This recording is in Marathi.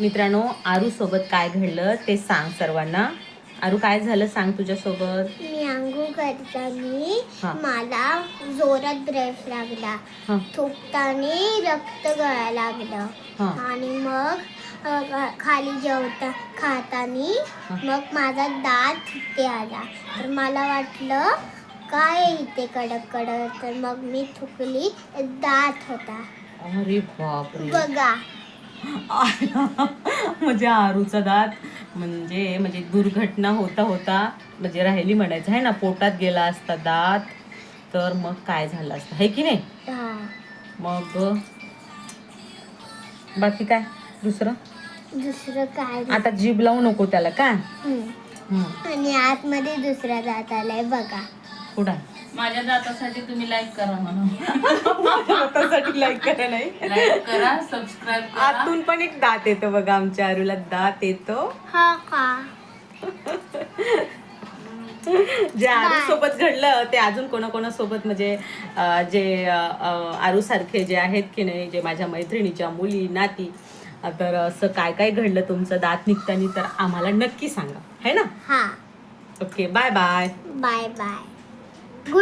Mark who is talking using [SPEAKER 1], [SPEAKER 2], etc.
[SPEAKER 1] मित्रांनो, आरू सोबत काय घडलं ते सांग सर्वांना. आरू, काय झालं सांग तुझ्यासोबत.
[SPEAKER 2] मी आंघोळ करताना मला जोरात ब्रश लागला, थुकताना रक्त गळायला लागलं आणि मग खाली खाताना मग माझा दात इथे आला. तर मला वाटलं काय इथे कडक कडक, तर मग मी थुकली, दात होता.
[SPEAKER 1] अरे बापरे,
[SPEAKER 2] बघा.
[SPEAKER 1] म्हणजे आरूचा दात म्हणजे दुर्घटना होता म्हणजे राहिली म्हणायचं आहे ना, पोटात गेला असता दात तर मग काय झालं असतं, है की नाही. मग बाकी काय दुसरं
[SPEAKER 2] काय
[SPEAKER 1] आता जीभ लावू नको त्याला का.
[SPEAKER 2] आणि आतमध्ये दुसरा दात आलाय बघा.
[SPEAKER 1] कुठं.
[SPEAKER 3] माझ्या दातासाठी तुम्ही लाईक करा म्हणून.
[SPEAKER 1] दातासाठी लाईक करा, नाही
[SPEAKER 3] लाईक करा, सबस्क्राईब करा.
[SPEAKER 1] आतून पण एक दात येतो बघा, आमच्या आरूला दात येतो.
[SPEAKER 2] हा का.
[SPEAKER 1] जे आरू सोबत घडलं ते अजून कोणाकोणासोबत म्हणजे जे आरू सारखे जे आहेत की नाही, जे माझ्या मैत्रिणीच्या मुली नाती, तर असं काय काय घडलं तुमचं दात निघतानी तर आम्हाला नक्की सांगा, है ना.
[SPEAKER 2] हा.
[SPEAKER 1] Okay, bye bye.
[SPEAKER 2] Bye bye.